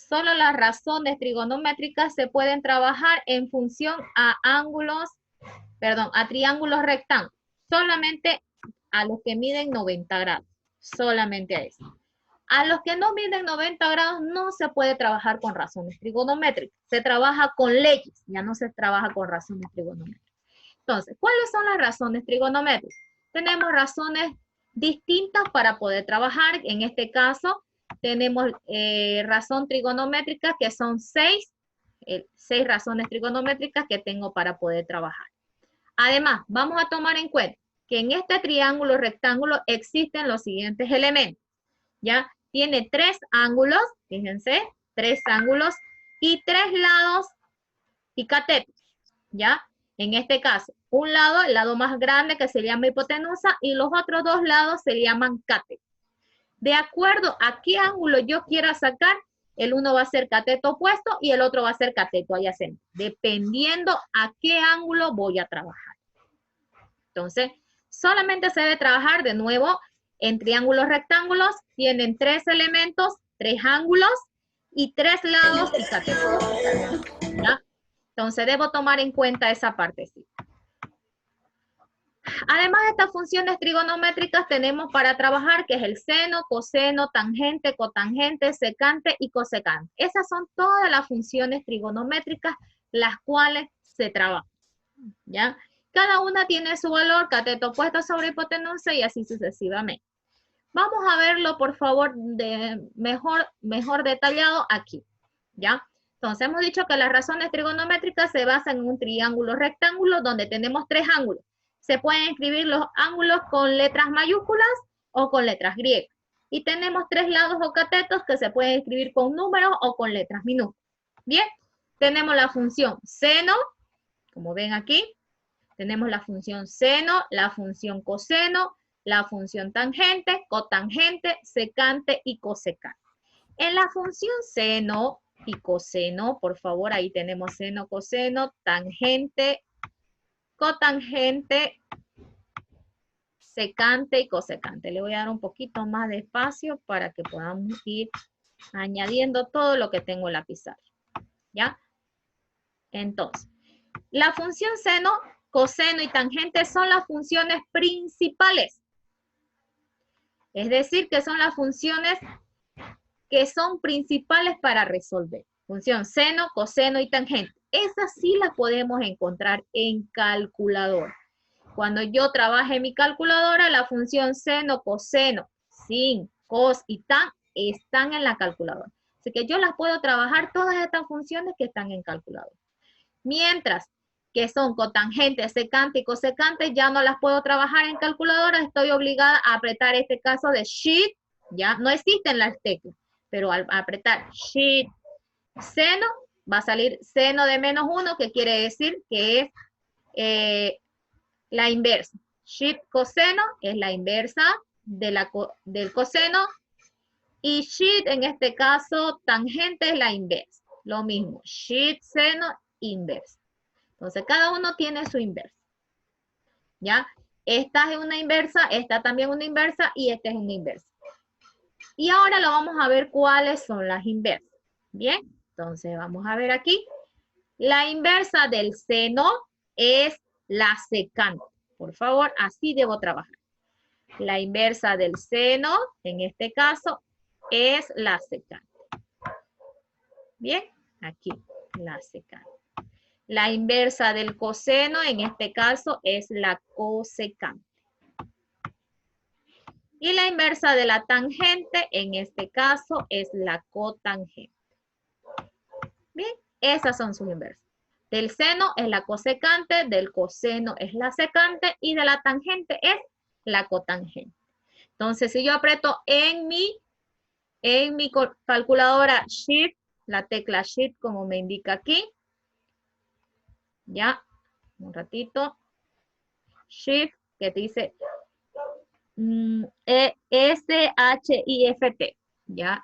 Solo las razones trigonométricas se pueden trabajar en función a triángulos rectángulos. Solamente a los que miden 90 grados. Solamente a eso. A los que no miden 90 grados no se puede trabajar con razones trigonométricas. Se trabaja con leyes, ya no se trabaja con razones trigonométricas. Entonces, ¿cuáles son las razones trigonométricas? Tenemos razones distintas para poder trabajar. En este caso, tenemos razón trigonométrica que son 6 razones trigonométricas que tengo para poder trabajar. Además, vamos a tomar en cuenta que en este triángulo rectángulo existen los siguientes elementos. ¿Ya? Tiene 3 ángulos, fíjense, 3 ángulos y 3 lados y catetos, ¿ya? En este caso, un lado, el lado más grande que se llama hipotenusa y los otros 2 lados se llaman catetos. De acuerdo a qué ángulo yo quiera sacar, el uno va a ser cateto opuesto y el otro va a ser cateto adyacente, dependiendo a qué ángulo voy a trabajar. Entonces, solamente se debe trabajar de nuevo en triángulos rectángulos. Tienen 3 elementos, 3 ángulos y 3 lados y catetos. ¿Ya? Entonces, debo tomar en cuenta esa partecita. Además de estas funciones trigonométricas, tenemos para trabajar que es el seno, coseno, tangente, cotangente, secante y cosecante. Esas son todas las funciones trigonométricas las cuales se trabajan. ¿Ya? Cada una tiene su valor, cateto opuesto sobre hipotenusa y así sucesivamente. Vamos a verlo, por favor, mejor detallado aquí, ¿ya? Entonces, hemos dicho que las razones trigonométricas se basan en un triángulo rectángulo donde tenemos 3 ángulos. Se pueden escribir los ángulos con letras mayúsculas o con letras griegas. Y tenemos 3 lados o catetos que se pueden escribir con números o con letras minúsculas. Bien, tenemos la función seno, como ven aquí. Tenemos la función seno, la función coseno, la función tangente, cotangente, secante y cosecante. En la función seno y coseno, por favor, ahí tenemos seno, coseno, tangente, cotangente, secante y cosecante. Le voy a dar un poquito más de espacio para que podamos ir añadiendo todo lo que tengo en la pizarra. ¿Ya? Entonces, la función seno, coseno y tangente son las funciones principales. Es decir, que son las funciones que son principales para resolver. Función seno, coseno y tangente. Esas sí las podemos encontrar en calculadora. Cuando yo trabaje en mi calculadora, la función seno, coseno, sin, cos y tan están en la calculadora. Así que yo las puedo trabajar todas estas funciones que están en calculadora. Mientras que son cotangente, secante y cosecante, ya no las puedo trabajar en calculadora, estoy obligada a apretar este caso de Shift, ya no existen las teclas, pero al apretar Shift, seno, va a salir seno de -1, que quiere decir que es la inversa. Shift coseno es la inversa del coseno, y Shift en este caso, tangente es la inversa. Lo mismo, Shift seno, inversa. Entonces, cada uno tiene su inversa. ¿Ya? Esta es una inversa, esta también una inversa y esta es una inversa. Y ahora lo vamos a ver cuáles son las inversas. Bien, entonces vamos a ver aquí. La inversa del seno es la secante. Por favor, así debo trabajar. La inversa del seno, en este caso, es la secante. Bien, aquí, la secante. La inversa del coseno, en este caso, es la cosecante. Y la inversa de la tangente, en este caso, es la cotangente. Bien, esas son sus inversas. Del seno es la cosecante, del coseno es la secante y de la tangente es la cotangente. Entonces, si yo aprieto en mi calculadora Shift, la tecla Shift como me indica aquí, ya, un ratito, Shift, que te dice S-H-I-F-T, ya.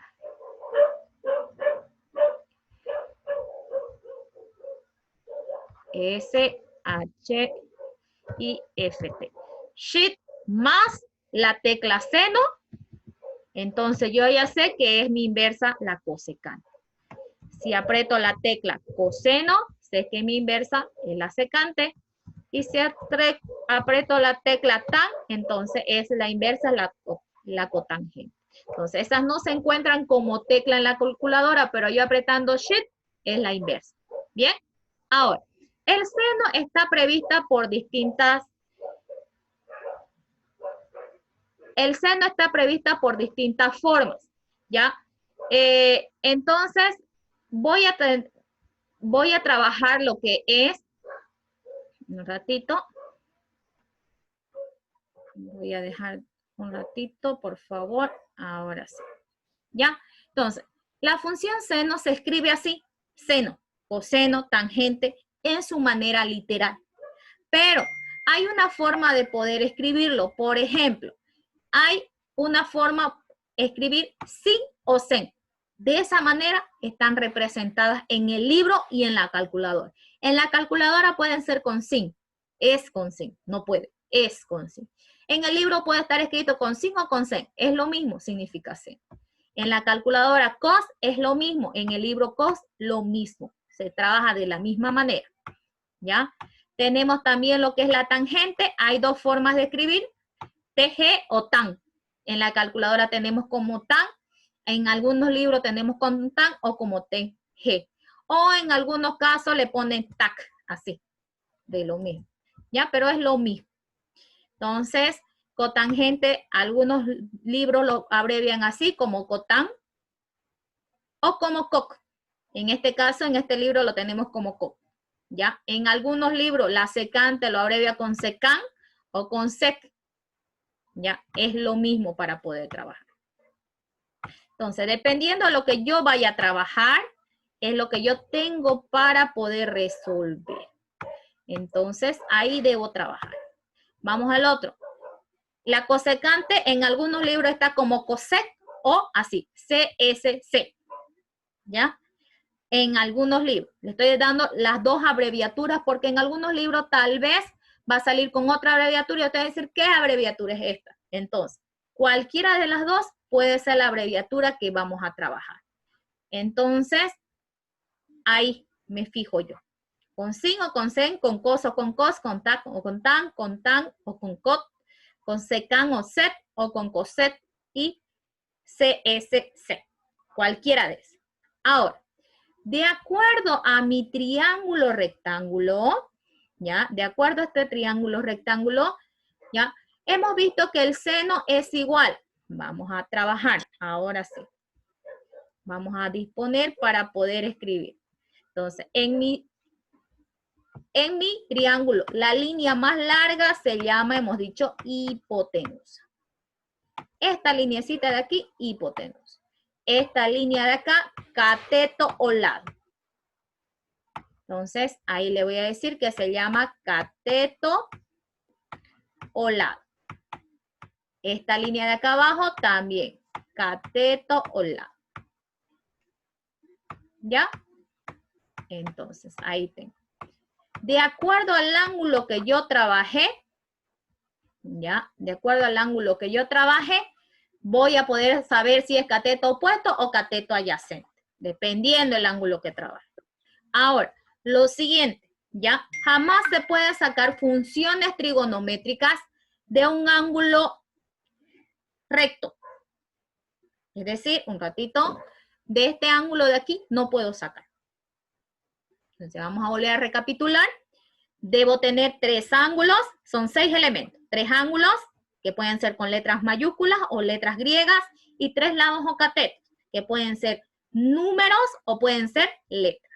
S-H-I-F-T. Shift más la tecla seno, entonces yo ya sé que es mi inversa la cosecante. Si aprieto la tecla coseno, sé que mi inversa es la secante. Y si aprieto la tecla tan, entonces es la inversa, la cotangente. Entonces, esas no se encuentran como tecla en la calculadora, pero yo apretando Shift es la inversa. Bien, ahora, el seno está prevista por distintas formas, ¿ya? Entonces, voy a trabajar lo que es, un ratito, voy a dejar un ratito, por favor, ahora sí, ¿ya? Entonces, la función seno se escribe así, seno, coseno, tangente, en su manera literal. Pero hay una forma de poder escribirlo. Por ejemplo, hay una forma de escribir sin o sen. De esa manera están representadas en el libro y en la calculadora. En la calculadora pueden ser con sin, es con sin, no puede, es con sin. En el libro puede estar escrito con sin o con sen, es lo mismo, significa sen. En la calculadora cos es lo mismo, en el libro cos lo mismo, se trabaja de la misma manera, ¿ya? Tenemos también lo que es la tangente, hay dos formas de escribir, TG o TAN. En la calculadora tenemos como TAN, en algunos libros tenemos con TAN o como TG. O en algunos casos le ponen TAC, así, de lo mismo, ¿ya? Pero es lo mismo. Entonces, cotangente, algunos libros lo abrevian así, como COTAN o como COC. En este caso, en este libro lo tenemos como COC, ¿ya? En algunos libros, la secante lo abrevia con SECAN o con SEC, ¿ya? Es lo mismo para poder trabajar. Entonces, dependiendo de lo que yo vaya a trabajar, es lo que yo tengo para poder resolver. Entonces, ahí debo trabajar. Vamos al otro. La cosecante en algunos libros está como COSEC o así, CSC, ¿ya? En algunos libros. Le estoy dando las dos abreviaturas porque en algunos libros tal vez va a salir con otra abreviatura y usted va a decir, ¿qué abreviatura es esta? Entonces, cualquiera de las dos puede ser la abreviatura que vamos a trabajar. Entonces, ahí me fijo yo. Con sin o con sen, con cos o con cos, con tac o con tan o con cot, con secan o set o con coset y CSC. Cualquiera de esas. Ahora, de acuerdo a mi triángulo rectángulo, ¿ya? De acuerdo a este triángulo rectángulo, ¿ya? Hemos visto que el seno es igual. Vamos a trabajar, ahora sí. Vamos a disponer para poder escribir. Entonces, en mi triángulo, la línea más larga se llama, hemos dicho, hipotenusa. Esta lineecita de aquí, hipotenusa. Esta línea de acá, cateto o lado. Entonces, ahí le voy a decir que se llama cateto o lado. Esta línea de acá abajo también, cateto o lado. ¿Ya? Entonces, ahí tengo. De acuerdo al ángulo que yo trabajé, ¿ya? De acuerdo al ángulo que yo trabajé, voy a poder saber si es cateto opuesto o cateto adyacente, dependiendo del ángulo que trabaje. Ahora, lo siguiente, ¿ya? Jamás se puede sacar funciones trigonométricas de un ángulo recto. Es decir, un ratito, de este ángulo de aquí no puedo sacar. Entonces vamos a volver a recapitular. Debo tener 3 ángulos, son 6 elementos. 3 ángulos, que pueden ser con letras mayúsculas o letras griegas, y 3 lados o catetos, que pueden ser números o pueden ser letras.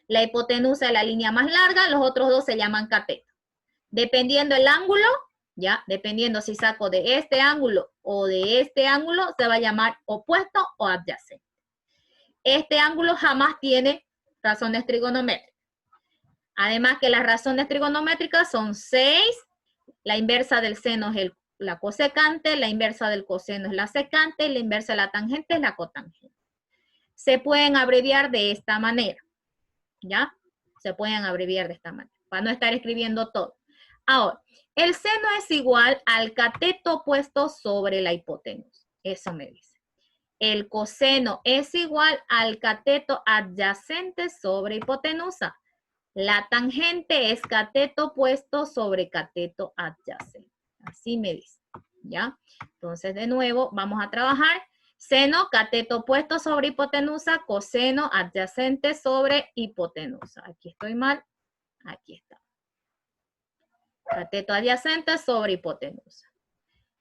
La hipotenusa es la línea más larga, los otros 2 se llaman catetos. Dependiendo el ángulo, ¿ya? Dependiendo si saco de este ángulo o de este ángulo, se va a llamar opuesto o adyacente. Este ángulo jamás tiene razones trigonométricas. Además que las razones trigonométricas son 6, la inversa del seno es la cosecante, la inversa del coseno es la secante, y la inversa de la tangente es la cotangente. Se pueden abreviar de esta manera, ¿ya? Se pueden abreviar de esta manera, para no estar escribiendo todo. Ahora, el seno es igual al cateto puesto sobre la hipotenusa. Eso me dice. el coseno es igual al cateto adyacente sobre hipotenusa. La tangente es cateto opuesto sobre cateto adyacente. Así me dice, ¿ya? Entonces, de nuevo, vamos a trabajar. Seno, cateto opuesto sobre hipotenusa, coseno adyacente sobre hipotenusa. Aquí estoy mal, aquí está. Cateto adyacente sobre hipotenusa.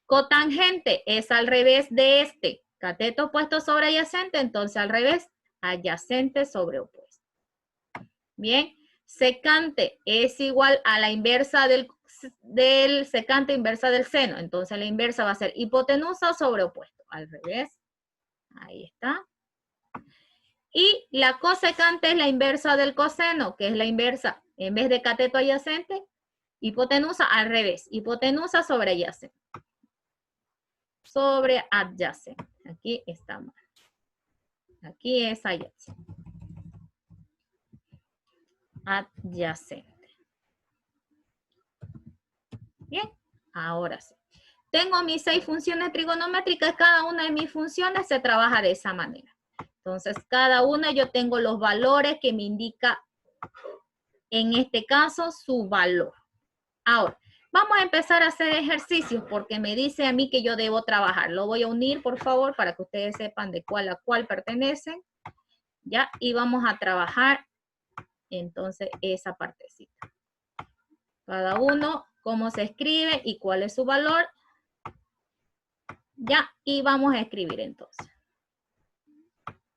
Cotangente es al revés de este. Cateto opuesto sobre adyacente, entonces al revés, adyacente sobre opuesto. Bien, secante es igual a la inversa del secante inversa del seno. Entonces la inversa va a ser hipotenusa sobre opuesto. Al revés. Ahí está. Y la cosecante es la inversa del coseno, que es la inversa. En vez de cateto adyacente, hipotenusa al revés. Hipotenusa sobre adyacente. Sobre adyacente. Aquí está mal. Aquí es adyacente. Adyacente. Bien, ahora sí. Tengo mis 6 funciones trigonométricas. Cada una de mis funciones se trabaja de esa manera. Entonces, cada una yo tengo los valores que me indica, en este caso, su valor. Ahora, vamos a empezar a hacer ejercicios porque me dice a mí que yo debo trabajar. Lo voy a unir, por favor, para que ustedes sepan de cuál a cuál pertenecen. ¿Ya? Y vamos a trabajar, entonces, esa partecita. Cada uno, cómo se escribe y cuál es su valor. ¿Ya? Y vamos a escribir, entonces.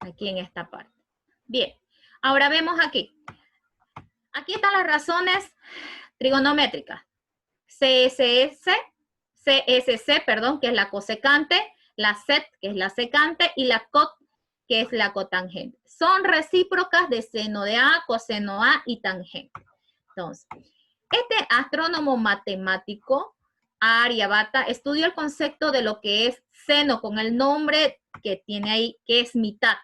Aquí en esta parte. Bien. Ahora vemos aquí. Aquí están las razones trigonométricas. CSC, perdón, que es la cosecante, la SET, que es la secante, y la COT, que es la cotangente. Son recíprocas de seno de A, coseno A y tangente. Entonces, este astrónomo matemático, Aryabhata, estudió el concepto de lo que es seno con el nombre que tiene ahí, que es mitad,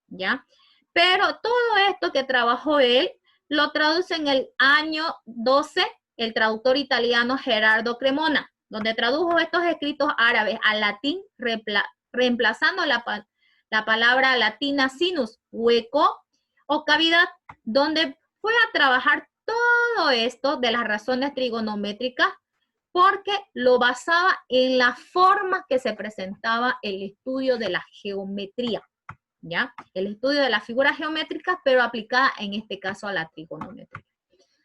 ¿ya? Pero todo esto que trabajó él, lo traduce en el año 12, el traductor italiano Gerardo Cremona, donde tradujo estos escritos árabes al latín, reemplazando la palabra latina sinus, hueco o cavidad, donde fue a trabajar todo esto de las razones trigonométricas porque lo basaba en la forma que se presentaba el estudio de la geometría, ¿ya? El estudio de las figuras geométricas, pero aplicada en este caso a la trigonometría.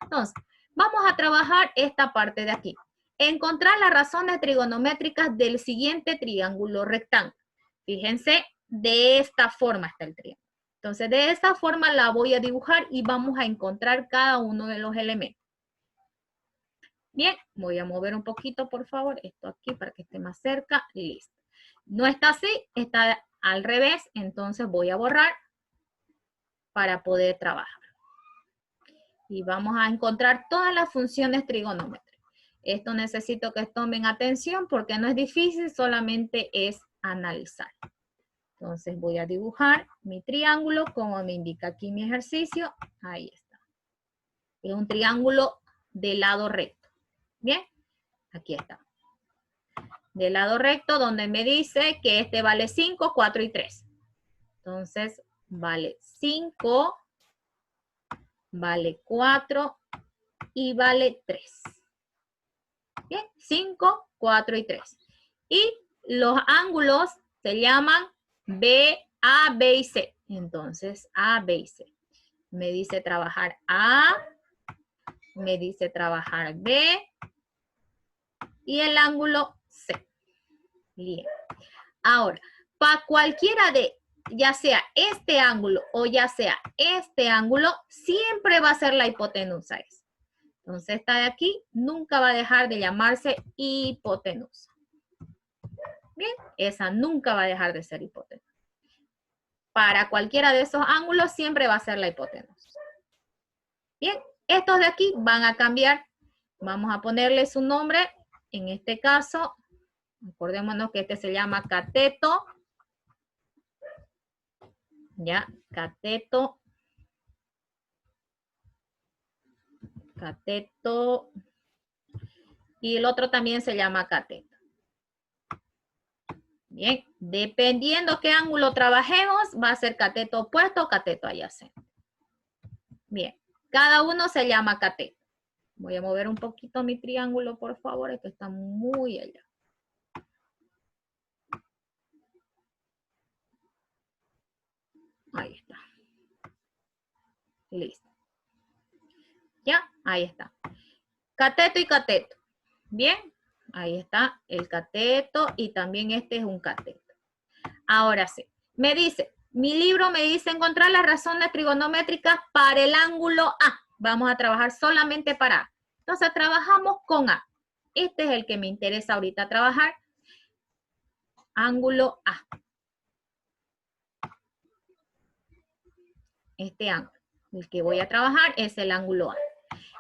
Entonces, vamos a trabajar esta parte de aquí. Encontrar las razones trigonométricas del siguiente triángulo rectángulo. Fíjense, de esta forma está el triángulo. Entonces, de esta forma la voy a dibujar y vamos a encontrar cada uno de los elementos. Bien, voy a mover un poquito, por favor, esto aquí para que esté más cerca. Listo. No está así, está al revés, entonces voy a borrar para poder trabajar. Y vamos a encontrar todas las funciones trigonométricas. Esto necesito que tomen atención porque no es difícil, solamente es analizar. Entonces voy a dibujar mi triángulo como me indica aquí mi ejercicio. Ahí está. Es un triángulo de lado recto. Bien, aquí está. De lado recto donde me dice que este vale 5, 4 y 3. Entonces vale 5, vale 4 y vale 3. Bien, 5, 4 y 3. Y los ángulos se llaman B, A, B y C. Entonces, A, B y C. Me dice trabajar A, me dice trabajar B y el ángulo C. Bien. Ahora, para cualquiera de, ya sea este ángulo o ya sea este ángulo, siempre va a ser la hipotenusa esa. Entonces, esta de aquí nunca va a dejar de llamarse hipotenusa. Bien, esa nunca va a dejar de ser hipotenusa. Para cualquiera de esos ángulos siempre va a ser la hipotenusa. Bien, estos de aquí van a cambiar. Vamos a ponerle su nombre. En este caso, acordémonos que este se llama cateto. Ya, cateto. Cateto. Y el otro también se llama cateto. Bien, dependiendo qué ángulo trabajemos, va a ser cateto opuesto o cateto adyacente. Bien, cada uno se llama cateto. Voy a mover un poquito mi triángulo, por favor, es que está muy allá. Ahí está. Listo. ¿Ya? Ahí está. Cateto y cateto. Bien, ahí está el cateto y también este es un cateto. Ahora sí, me dice, mi libro me dice encontrar las razones trigonométricas para el ángulo A. Vamos a trabajar solamente para A. Entonces trabajamos con A. Este es el que me interesa ahorita trabajar. Ángulo A. Este ángulo. El que voy a trabajar es el ángulo A.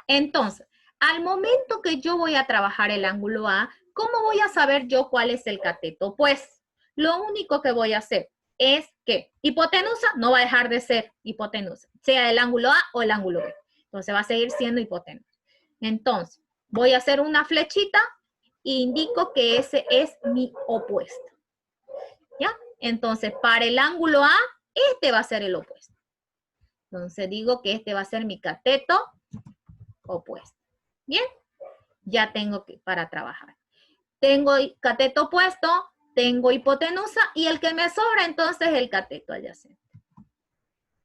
Entonces, al momento que yo voy a trabajar el ángulo A, ¿cómo voy a saber yo cuál es el cateto? Pues, lo único que voy a hacer es que hipotenusa no va a dejar de ser hipotenusa, sea el ángulo A o el ángulo B. Entonces, va a seguir siendo hipotenusa. Entonces, voy a hacer una flechita e indico que ese es mi opuesto. ¿Ya? Entonces, para el ángulo A, este va a ser el opuesto. Entonces, digo que este va a ser mi cateto opuesto. Bien, ya tengo que para trabajar. Tengo cateto opuesto, tengo hipotenusa y el que me sobra entonces es el cateto adyacente.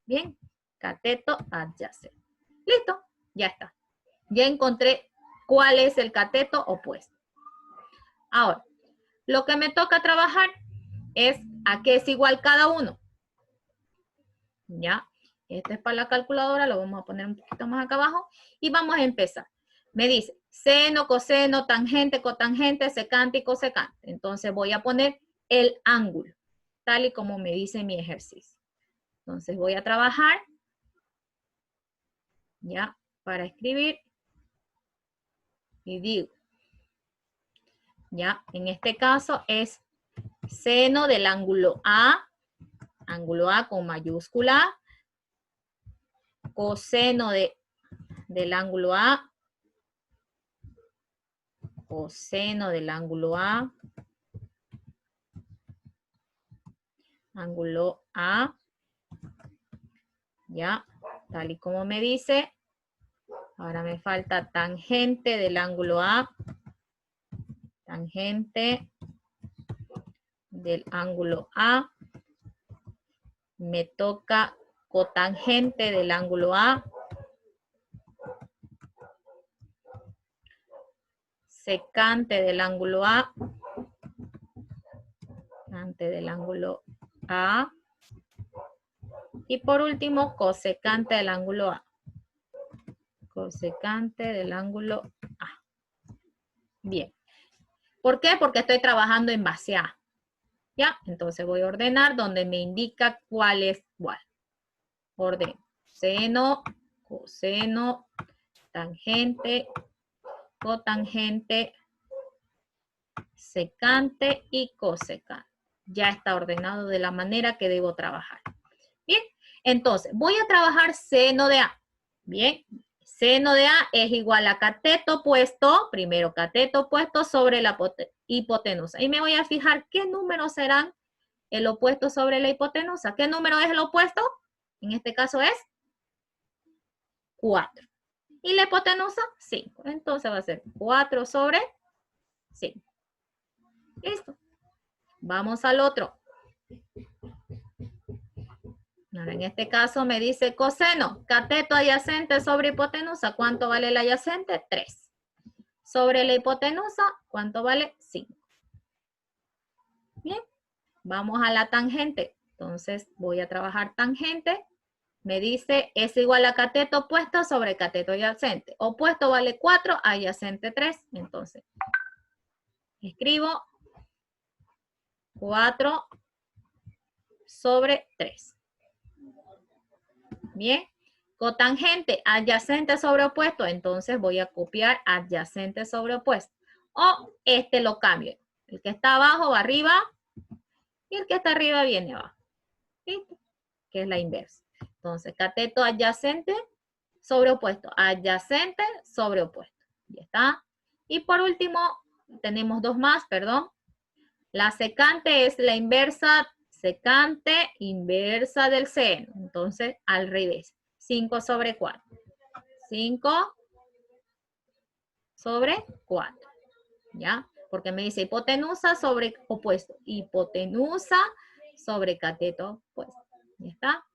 Bien, cateto adyacente. Listo, ya está. Ya encontré cuál es el cateto opuesto. Ahora, lo que me toca trabajar es a qué es igual cada uno. Ya, este es para la calculadora, lo vamos a poner un poquito más acá abajo y vamos a empezar. Me dice seno, coseno, tangente, cotangente, secante y cosecante. Entonces voy a poner el ángulo, tal y como me dice mi ejercicio. Entonces voy a trabajar, ya, para escribir. Y digo, ya, en este caso es seno del ángulo A con mayúscula, coseno del ángulo A, coseno del ángulo A, ángulo A, ya, tal y como me dice. Ahora me falta tangente del ángulo A, tangente del ángulo A, me toca cotangente del ángulo A, secante del ángulo A, secante del ángulo A, y por último cosecante del ángulo A, cosecante del ángulo A. Bien, ¿por qué? Porque estoy trabajando en base A. ¿Ya? Entonces voy a ordenar donde me indica cuál es cuál. Orden. Seno, coseno, tangente, cotangente, secante y cosecante. Ya está ordenado de la manera que debo trabajar. Bien, entonces voy a trabajar seno de A. Bien, seno de A es igual a cateto opuesto, primero cateto opuesto sobre la hipotenusa. Y me voy a fijar qué números serán el opuesto sobre la hipotenusa. ¿Qué número es el opuesto? En este caso es 4. Y la hipotenusa, 5. Entonces va a ser 4 sobre 5. Listo. Vamos al otro. Ahora, en este caso me dice coseno, cateto adyacente sobre hipotenusa. ¿Cuánto vale el adyacente? 3. Sobre la hipotenusa, ¿cuánto vale? 5. Bien. Vamos a la tangente. Entonces voy a trabajar tangente. Me dice es igual a cateto opuesto sobre cateto adyacente. Opuesto vale 4, adyacente 3. Entonces, escribo 4 sobre 3. Bien. Cotangente, adyacente sobre opuesto. Entonces voy a copiar adyacente sobre opuesto. O este lo cambio. El que está abajo va arriba y el que está arriba viene abajo. ¿Listo? Que es la inversa. Entonces, cateto adyacente sobre opuesto. Adyacente sobre opuesto. Ya está. Y por último, tenemos dos más, perdón. La secante es la inversa, secante inversa del seno. Entonces, al revés. 5 sobre 4. 5 sobre 4. ¿Ya? Porque me dice hipotenusa sobre opuesto. Hipotenusa sobre cateto opuesto. ¿Ya está?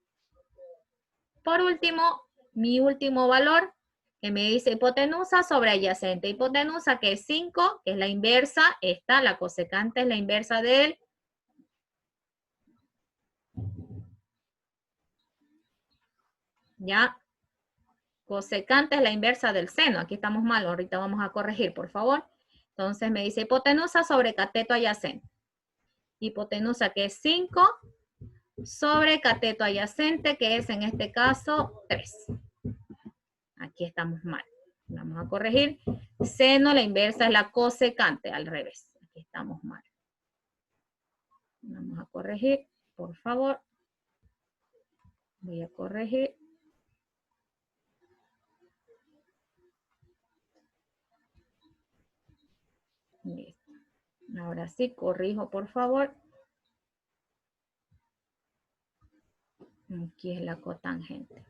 Por último, mi último valor, que me dice hipotenusa sobre adyacente. Hipotenusa, que es 5, que es la inversa. Esta, la cosecante, es la inversa de él. ¿Ya? Cosecante es la inversa del seno. Aquí estamos mal, ahorita vamos a corregir, por favor. Entonces me dice hipotenusa sobre cateto adyacente. Hipotenusa, que es 5, sobre cateto adyacente, que es en este caso 3. Aquí estamos mal. Vamos a corregir. Seno, la inversa es la cosecante, al revés. Aquí estamos mal. Vamos a corregir, por favor. Voy a corregir. Listo. Ahora sí, corrijo, por favor. Aquí es la cotangente.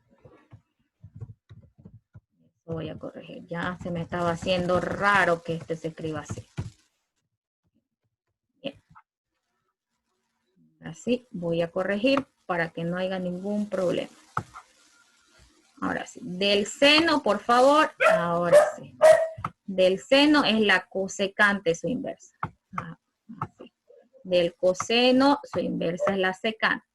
Eso voy a corregir. Ya se me estaba haciendo raro que este se escriba así. Bien. Así voy a corregir para que no haya ningún problema. Ahora sí. Del seno, por favor. Ahora sí. Del seno es la cosecante, su inversa. Así. Del coseno, su inversa es la secante.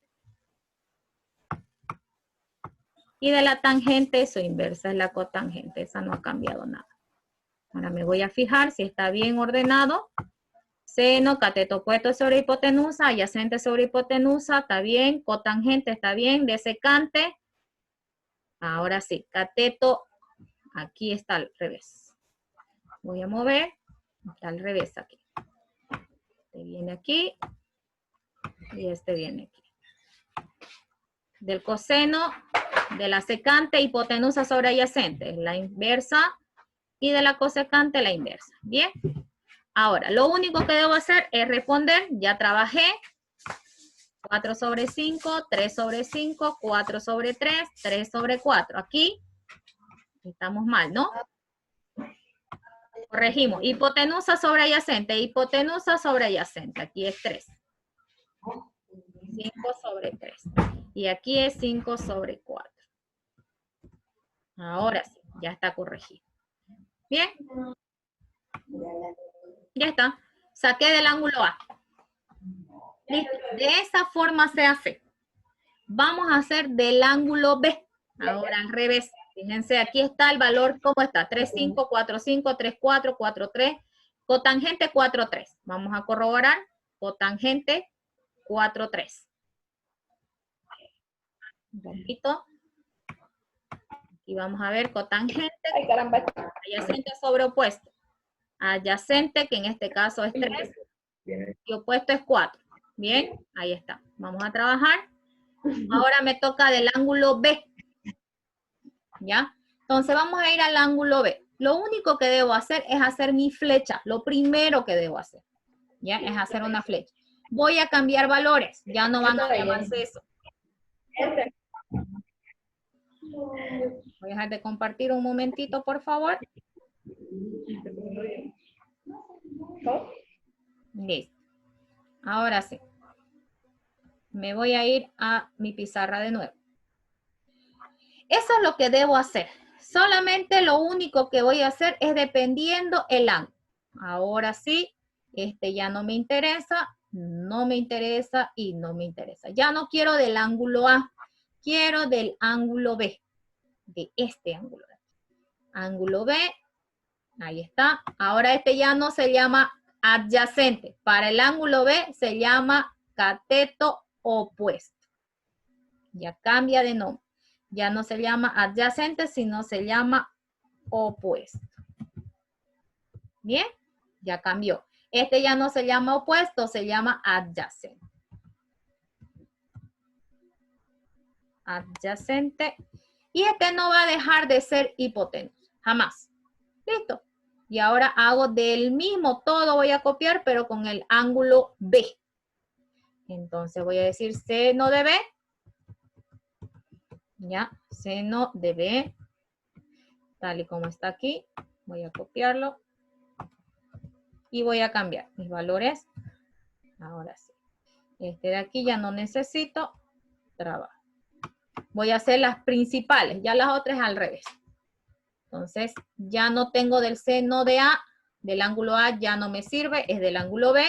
Y de la tangente, su inversa es la cotangente. Esa no ha cambiado nada. Ahora me voy a fijar si está bien ordenado. Seno, cateto opuesto sobre hipotenusa, adyacente sobre hipotenusa, está bien. Cotangente está bien. De secante. Ahora sí, cateto, aquí está al revés. Voy a mover, está al revés aquí. Este viene aquí y este viene aquí. Del coseno, de la secante, hipotenusa sobre adyacente, la inversa, y de la cosecante, la inversa. Bien. Ahora, lo único que debo hacer es responder, ya trabajé, 4 sobre 5, 3 sobre 5, 4 sobre 3, 3 sobre 4. Aquí estamos mal, ¿no? Corregimos. Hipotenusa sobre adyacente. Hipotenusa sobre adyacente. Aquí es 3. 5 sobre 3. Y aquí es 5 sobre 4. Ahora sí, ya está corregido. Bien. Ya está. Saqué del ángulo A. Listo. De esa forma se hace. Vamos a hacer del ángulo B. Ahora al revés. Fíjense, aquí está el valor, ¿cómo está? 3, 5, 4, 5, 3, 4, 4, 3. Cotangente 4, 3. Vamos a corroborar. Cotangente 4, 3. Un poquito. Y vamos a ver cotangente. Ay, caramba. Adyacente sobre opuesto. Adyacente, que en este caso es 3. Y opuesto es 4. Bien, ahí está. Vamos a trabajar. Ahora me toca del ángulo B. ¿Ya? Entonces vamos a ir al ángulo B. Lo único que debo hacer es hacer mi flecha. Lo primero que debo hacer. ¿Ya? Es hacer una flecha. Voy a cambiar valores. Ya no van a llamarse eso. Voy a dejar de compartir un momentito, por favor. Listo. Ahora sí. Me voy a ir a mi pizarra de nuevo. Eso es lo que debo hacer. Solamente lo único que voy a hacer es dependiendo el ángulo. Ahora sí, este ya no me interesa, no me interesa y no me interesa. Ya no quiero del ángulo A, quiero del ángulo B, de este ángulo. Ángulo B, ahí está. Ahora este ya no se llama adyacente. Para el ángulo B se llama cateto opuesto. Ya cambia de nombre. Ya no se llama adyacente, sino se llama opuesto. Bien, ya cambió. Este ya no se llama opuesto, se llama adyacente. Adyacente. Y este no va a dejar de ser hipotenusa, jamás. Listo. Y ahora hago del mismo, todo voy a copiar, pero con el ángulo B. Entonces voy a decir seno de B. Ya, seno de B. Tal y como está aquí. Voy a copiarlo. Y voy a cambiar mis valores. Ahora sí. Este de aquí ya no necesito trabajo. Voy a hacer las principales. Ya las otras al revés. Entonces, ya no tengo del seno de A. Del ángulo A ya no me sirve. Es del ángulo B.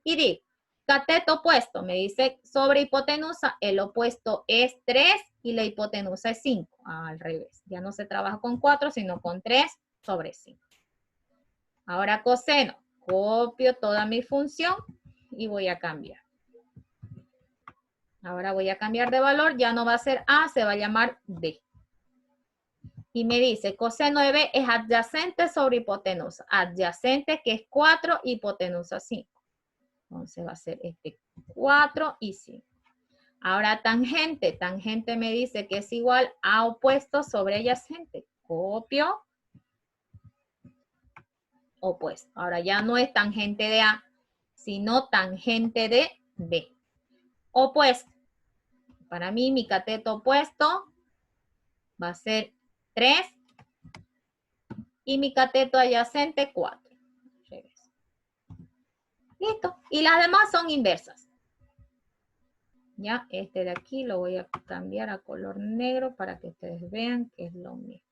Y digo, cateto opuesto. Me dice sobre hipotenusa. El opuesto es 3 y la hipotenusa es 5. Al revés. Ya no se trabaja con 4, sino con 3 sobre 5. Ahora coseno. Copio toda mi función y voy a cambiar. Ahora voy a cambiar de valor. Ya no va a ser A, se va a llamar B. Y me dice, coseno de B es adyacente sobre hipotenusa. Adyacente que es 4, hipotenusa 5. Entonces va a ser este 4 y 5. Ahora tangente. Tangente me dice que es igual a opuesto sobre adyacente. Copio. Opuesto. Ahora ya no es tangente de A, sino tangente de B. Opuesto. Para mí mi cateto opuesto va a ser 3 y mi cateto adyacente 4. Listo. Y las demás son inversas. Ya, este de aquí lo voy a cambiar a color negro para que ustedes vean que es lo mismo.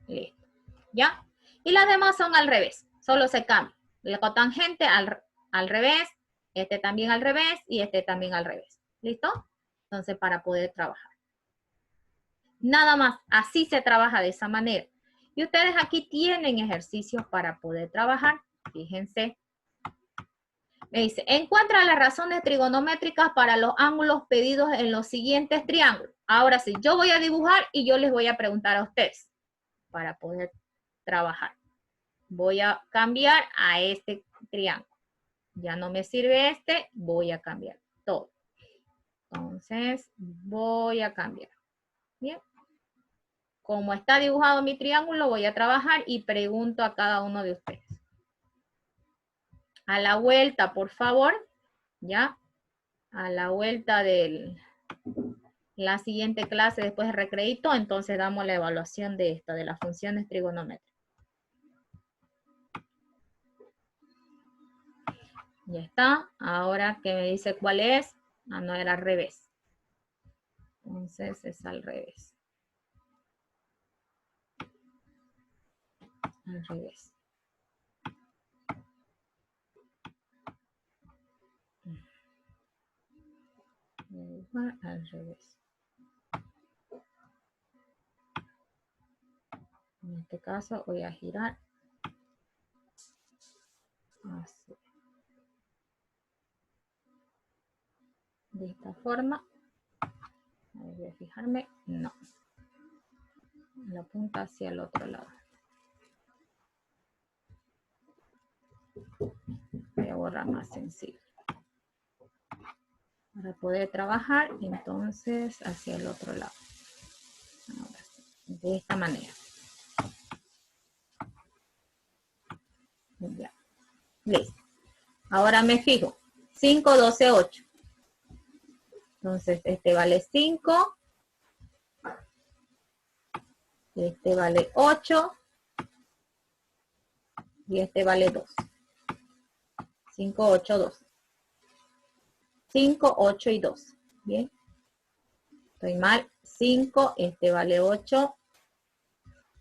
Listo. ¿Ya? Y las demás son al revés. Solo se cambia. La cotangente al revés, este también al revés y este también al revés. ¿Listo? Entonces, para poder trabajar. Nada más, así se trabaja de esa manera. Y ustedes aquí tienen ejercicios para poder trabajar. Fíjense. Me dice, encuentra las razones trigonométricas para los ángulos pedidos en los siguientes triángulos. Ahora sí, yo voy a dibujar y yo les voy a preguntar a ustedes para poder trabajar. Voy a cambiar a este triángulo. Ya no me sirve este, voy a cambiar todo. Entonces, voy a cambiar. Bien. Como está dibujado mi triángulo, voy a trabajar y pregunto a cada uno de ustedes. A la vuelta, por favor, ¿ya? A la vuelta de la siguiente clase después de recreito, entonces damos la evaluación de esta, de las funciones trigonométricas. Ya está. Ahora que me dice cuál es. Ah, no, era al revés. Entonces es al revés. Al revés. Al revés. En este caso voy a girar así. De esta forma. Voy a fijarme. No. La punta hacia el otro lado. Voy a borrar más sencillo. Para poder trabajar, entonces, hacia el otro lado. Ahora sí. De esta manera. Ya. Listo. Ahora me fijo. 5, 12, 8. Entonces, este vale 5. Este vale 8. Y este vale 2. 5, 8, 2. 5, 8 y 2. Bien. Estoy mal. 5, este vale 8.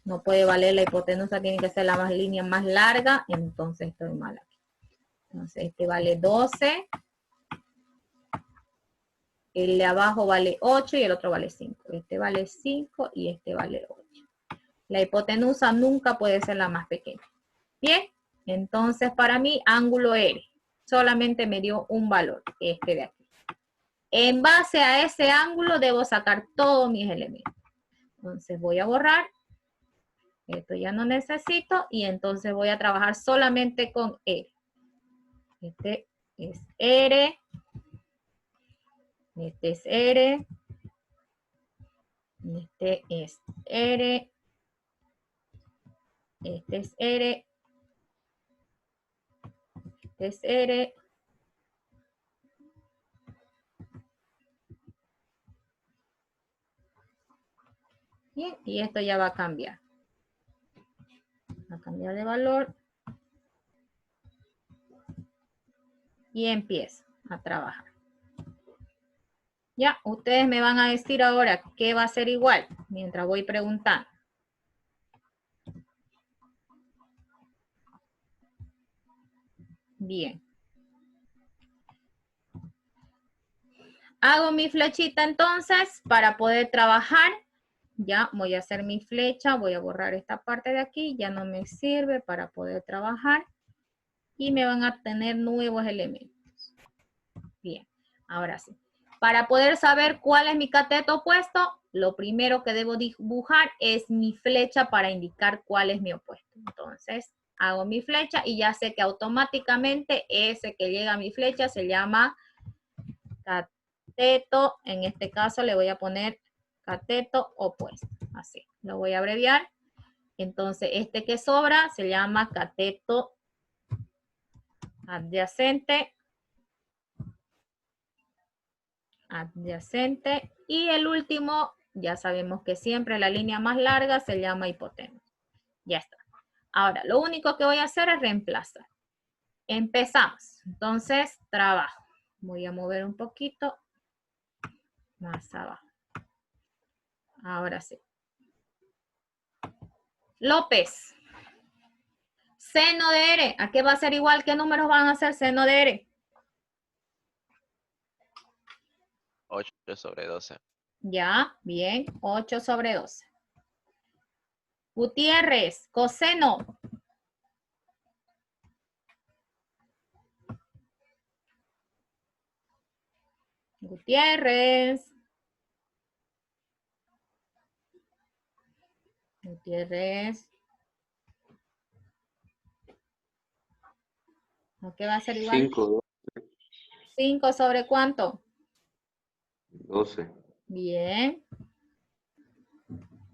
No puede valer la hipotenusa, tiene que ser la más línea más larga. Entonces estoy mal aquí. Entonces este vale 12. El de abajo vale 8 y el otro vale 5. Este vale 5 y este vale 8. La hipotenusa nunca puede ser la más pequeña. Bien, entonces para mí ángulo R solamente me dio un valor, este de aquí. En base a ese ángulo debo sacar todos mis elementos. Entonces voy a borrar. Esto ya no necesito y entonces voy a trabajar solamente con R. Este es R. Este es R. Este es R. Este es R. Este es R. Bien, y esto ya va a cambiar. Va a cambiar de valor. Y empiezo a trabajar. Ya, ustedes me van a decir ahora qué va a ser igual, mientras voy preguntando. Bien. Hago mi flechita entonces para poder trabajar. Ya voy a hacer mi flecha, voy a borrar esta parte de aquí, ya no me sirve para poder trabajar. Y me van a tener nuevos elementos. Bien, ahora sí. Para poder saber cuál es mi cateto opuesto, lo primero que debo dibujar es mi flecha para indicar cuál es mi opuesto. Entonces, hago mi flecha y ya sé que automáticamente ese que llega a mi flecha se llama cateto. En este caso le voy a poner cateto opuesto. Así, lo voy a abreviar. Entonces, este que sobra se llama cateto adyacente. Adyacente. Y el último, ya sabemos que siempre la línea más larga se llama hipotenusa. Ya está. Ahora, lo único que voy a hacer es reemplazar. Empezamos. Entonces, trabajo. Voy a mover un poquito más abajo. Ahora sí. López. Seno de R. ¿A qué va a ser igual? ¿Qué números van a ser seno de R? 8 sobre 12. Ya, bien. 8 sobre 12. Gutiérrez, coseno. Gutiérrez. Gutiérrez. ¿A qué va a ser igual? 5, 5 sobre ¿cuánto? 12. Bien.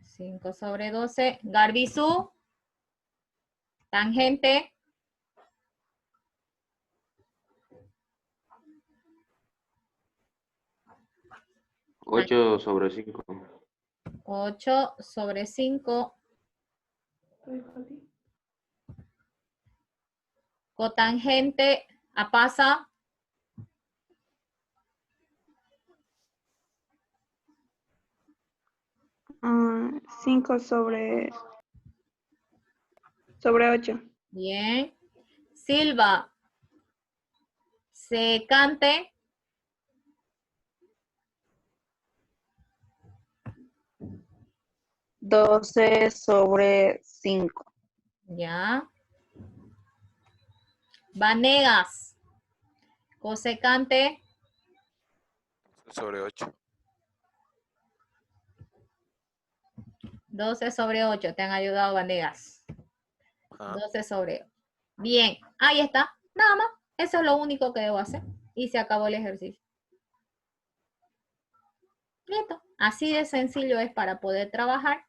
5 sobre 12. Garbizú. Tangente. 8 sobre 5. 8 sobre 5. Cotangente a pasa. Ah, 5 sobre 8. Bien. Silva. Secante. 12 sobre 5. Ya. Vanegas. Cosecante. Sobre 8. 12 sobre 8. Te han ayudado, Vanegas. Ajá. 12 sobre 8. Bien. Ahí está. Nada más. Eso es lo único que debo hacer. Y se acabó el ejercicio. Listo. Así de sencillo es para poder trabajar.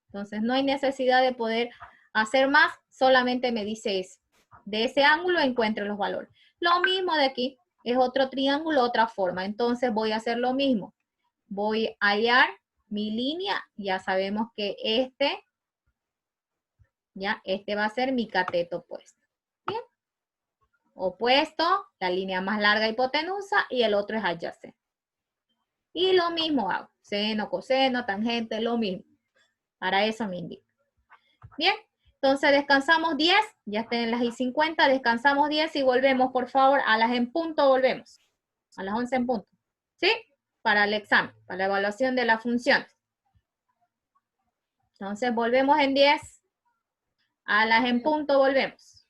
Entonces no hay necesidad de poder hacer más. Solamente me dice eso. De ese ángulo encuentre los valores. Lo mismo de aquí. Es otro triángulo, otra forma. Entonces voy a hacer lo mismo. Voy a hallar mi línea. Ya sabemos que este va a ser mi cateto opuesto. Bien. Opuesto, la línea más larga hipotenusa y el otro es adyacente. Y lo mismo hago. Seno, coseno, tangente, lo mismo. Para eso me indica. Bien. Entonces descansamos 10. Ya estén en las I50. Descansamos 10 y volvemos, por favor, a las en punto volvemos. A las 11 en punto. ¿Sí? Para el examen, para la evaluación de las funciones. Entonces volvemos en 10. A las en punto volvemos.